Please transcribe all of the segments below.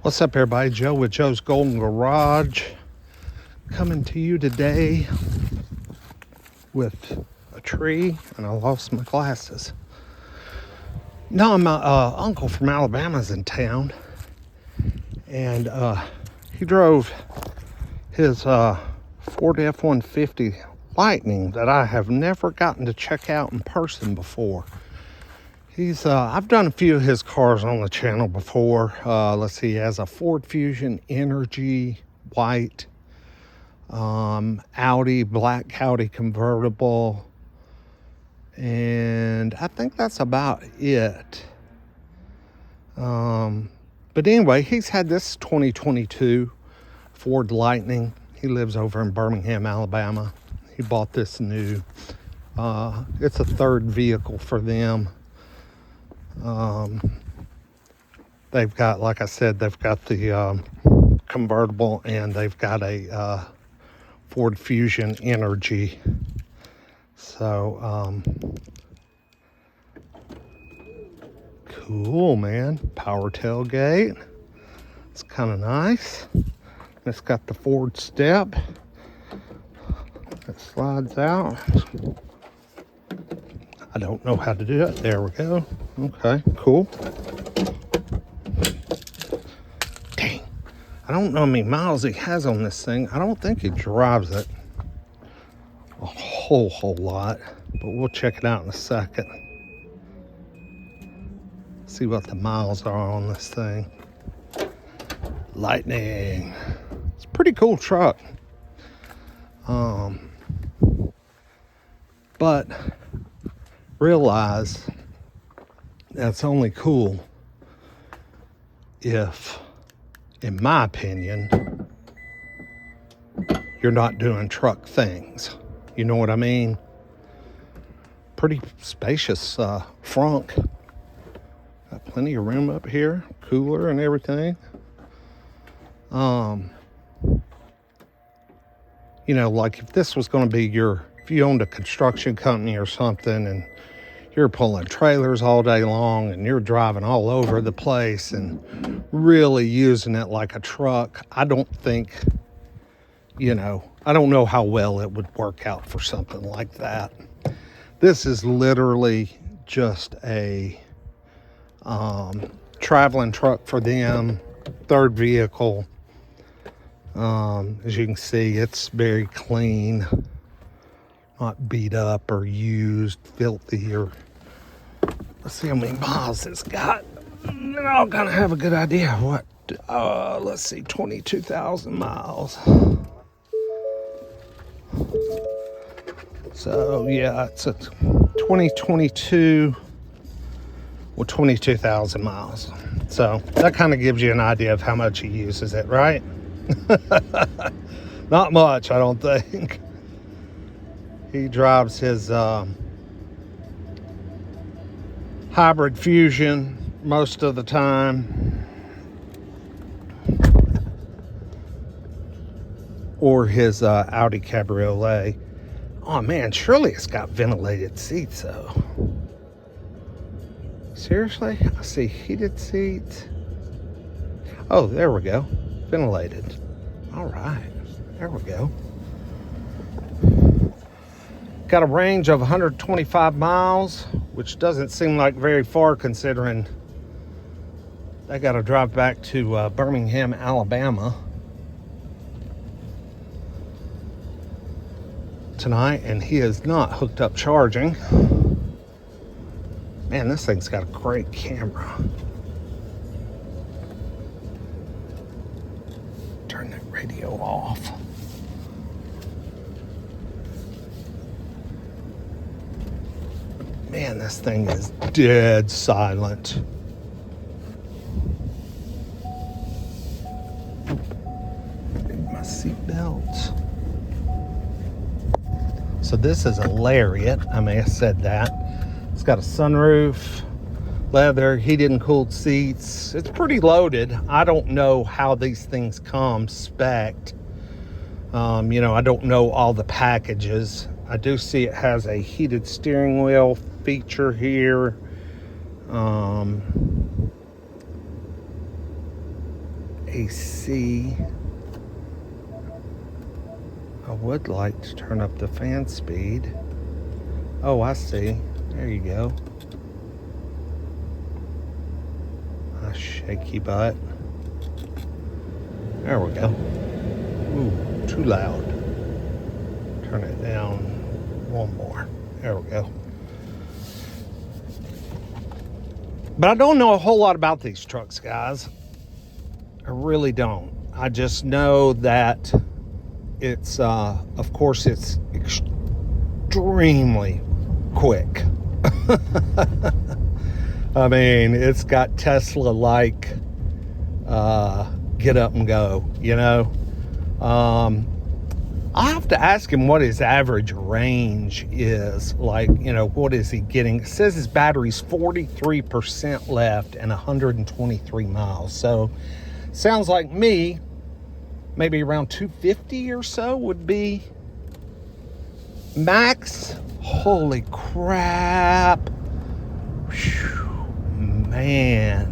What's up, everybody? Joe with Joe's Golden Garage, coming to you today with a tree, and I lost my glasses. No, my uncle from Alabama's in town, and he drove his Ford F-150 Lightning that I have never gotten to check out in person before. I've done a few of his cars on the channel before. Let's see, he has a Ford Fusion Energy white, Audi, black Audi convertible, and I think that's about it. But anyway, he's had this 2022 Ford Lightning. He lives over in Birmingham, Alabama. He bought this new. It's a third vehicle for them. They've got, like I said, they've got the convertible, and they've got a Ford Fusion Energy. So cool, man. Power tailgate. It's kind of nice. It's got the Ford step that slides out. I don't know how to do it. There we go. Okay, cool. Dang. I don't know how many miles he has on this thing. I don't think he drives it a whole lot, but we'll check it out in a second. See what the miles are on this thing. Lightning. It's a pretty cool truck. But realize that's only cool if, in my opinion, you're not doing truck things. You know what I mean? Pretty spacious front. Got plenty of room up here, cooler and everything. You know, like if this was going to be if you owned a construction company or something, and you're pulling trailers all day long and you're driving all over the place and really using it like a truck, I don't think, I don't know how well it would work out for something like that. This is literally just a traveling truck for them, third vehicle. As you can see, it's very clean, not beat up or used, filthy, or let's see how many miles it's got. And I'll kind of have a good idea what, let's see, 22,000 miles. So yeah, it's a 2022 with 22,000 miles. So that kind of gives you an idea of how much he uses it, right? Not much, I don't think. He drives his hybrid Fusion most of the time, or his Audi Cabriolet. Oh man, surely it's got ventilated seats though. Seriously? I see heated seats. Oh, there we go. Ventilated. All right, there we go. Got a range of 125 miles, which doesn't seem like very far considering they got to drive back to Birmingham, Alabama tonight, and he is not hooked up charging. Man, this thing's got a great camera. Turn that radio off. Man, this thing is dead silent. My seatbelt. So this is a lariat. I may have said that. It's got a sunroof, leather, heated and cooled seats. It's pretty loaded. I don't know how these things come spec'd. I don't know all the packages. I do see it has a heated steering wheel feature here. AC. I would like to turn up the fan speed. Oh, I see. There you go. A shaky butt. There we go. Ooh, too loud. Turn it down one more. There we go. But I don't know a whole lot about these trucks, guys. I really don't. I just know that it's, of course, it's extremely quick. I mean, it's got Tesla-like get up and go, you know. I have to ask him what his average range is. Like, you know, what is he getting? It says his battery's 43% left and 123 miles. So, sounds like me, maybe around 250 or so would be max. Holy crap. Whew, man.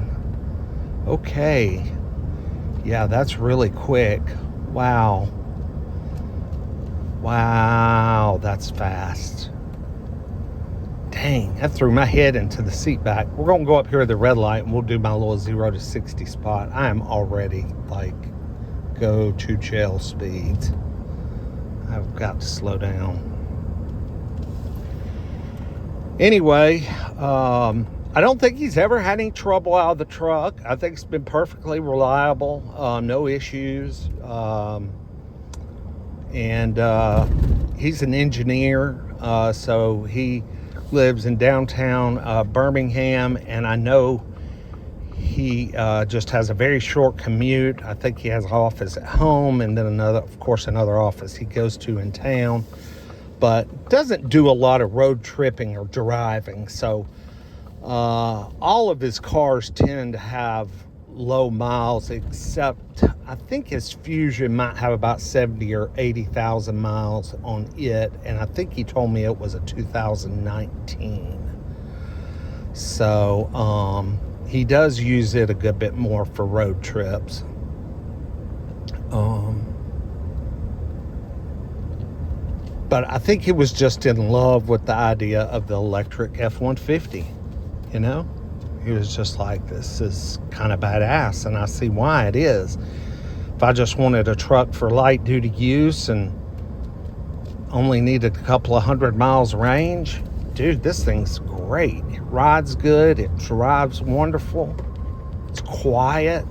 Okay. Yeah, that's really quick. Wow. Wow, that's fast. Dang, that threw my head into the seat back. We're going to go up here at the red light and we'll do my little 0 to 60 spot. I am already like go to jail speeds. I've got to slow down. Anyway, I don't think he's ever had any trouble out of the truck. I think it's been perfectly reliable, no issues. And he's an engineer, so he lives in downtown Birmingham, and I know he just has a very short commute. I think he has an office at home and then another office he goes to in town, but doesn't do a lot of road tripping or driving. So all of his cars tend to have low miles, except I think his Fusion might have about 70 or 80,000 miles on it, and I think he told me it was a 2019. So he does use it a good bit more for road trips. But I think he was just in love with the idea of the electric F-150, you know? He was just like, this is kind of badass, and I see why it is. If I just wanted a truck for light duty use and only needed a couple of 100 miles range, dude, this thing's great. It rides good, it drives wonderful, it's quiet.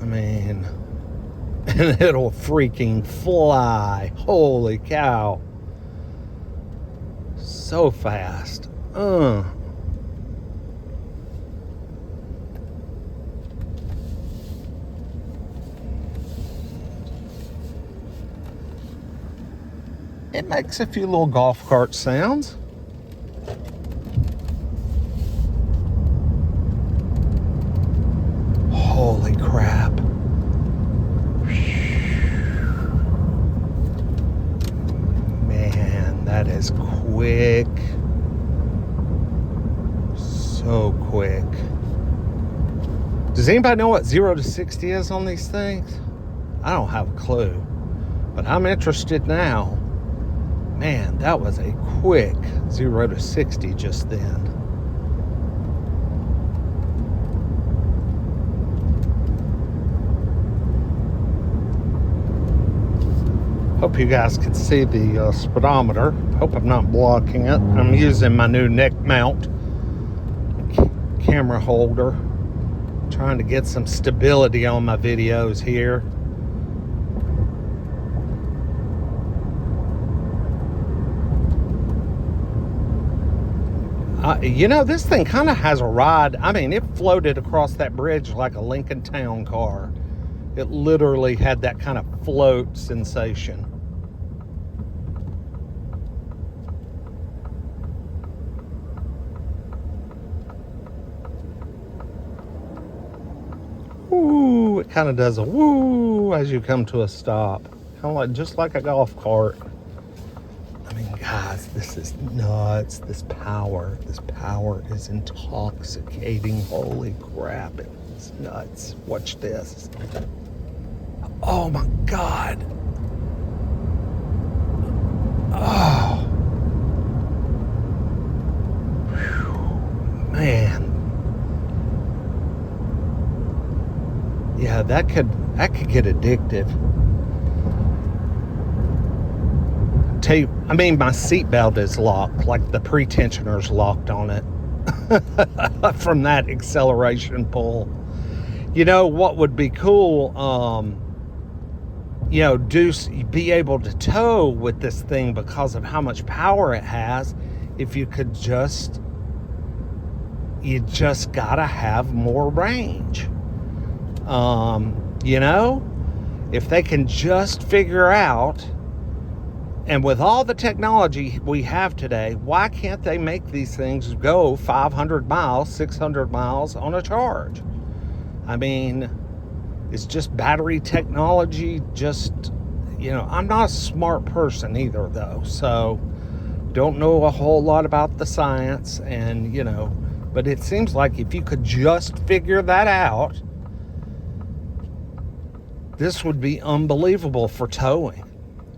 I mean, and it'll freaking fly. Holy cow. So fast. It makes a few little golf cart sounds. Holy crap. Man, that is quick. So quick. Does anybody know what 0 to 60 is on these things? I don't have a clue, but I'm interested now. Man, that was a quick 0 to 60 just then. Hope you guys can see the speedometer. Hope I'm not blocking it. I'm using my new neck mount camera holder. Trying to get some stability on my videos here. You know, this thing kind of has a ride. I mean, it floated across that bridge like a Lincoln Town car. It literally had that kind of float sensation. Woo! It kind of does a woo as you come to a stop. Kind of like, just like a golf cart. I mean, guys, This is nuts. This power is intoxicating. Holy crap, it's nuts. Watch this. Oh my God. Oh. Whew. Man. Yeah, that could get addictive. My seatbelt is locked, like the pretensioner's locked on it from that acceleration pull. You know what would be cool? Be able to tow with this thing because of how much power it has. If you just gotta have more range. If they can just figure out. And with all the technology we have today, why can't they make these things go 500 miles, 600 miles on a charge? I mean, it's just battery technology. I'm not a smart person either, though. So don't know a whole lot about the science. But it seems like if you could just figure that out, this would be unbelievable for towing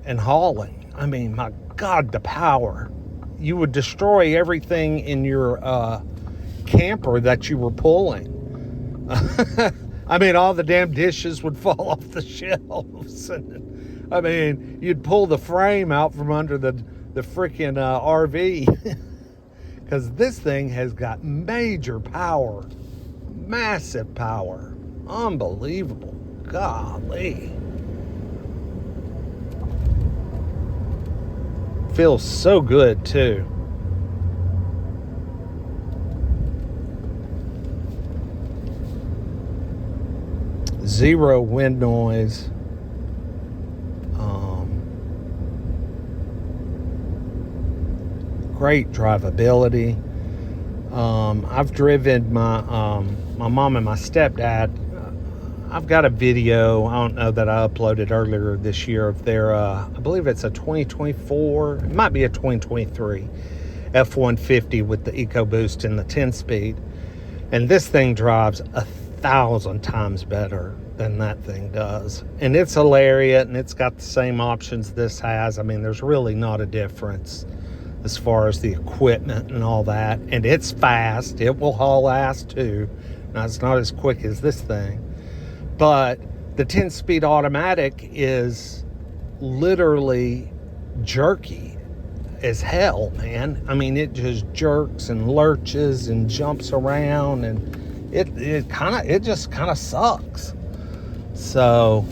and hauling. I mean, my God, the power. You would destroy everything in your camper that you were pulling. I mean, all the damn dishes would fall off the shelves. You'd pull the frame out from under the freaking RV. Because this thing has got major power. Massive power. Unbelievable. Golly. Feels so good too. Zero wind noise. Great drivability. I've driven my mom and my stepdad. I've got a video, I don't know, that I uploaded earlier this year of their, I believe it's a 2024, it might be a 2023 F150 with the EcoBoost and the 10-speed. And this thing drives 1,000 times better than that thing does. And it's a lariat, and it's got the same options this has. I mean, there's really not a difference as far as the equipment and all that. And it's fast. It will haul ass too. Now, it's not as quick as this thing. But the 10-speed automatic is literally jerky as hell, man. I mean, it just jerks and lurches and jumps around, and it just kind of sucks. So,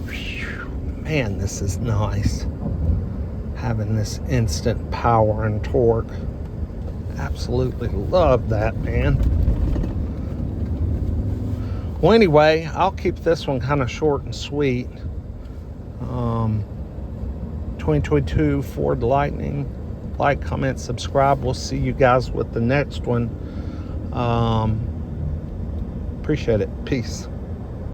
whew, man, this is nice. Having this instant power and torque. Absolutely love that, man. Well, anyway, I'll keep this one kind of short and sweet. 2022 Ford Lightning. Like, comment, subscribe. We'll see you guys with the next one. Appreciate it. Peace.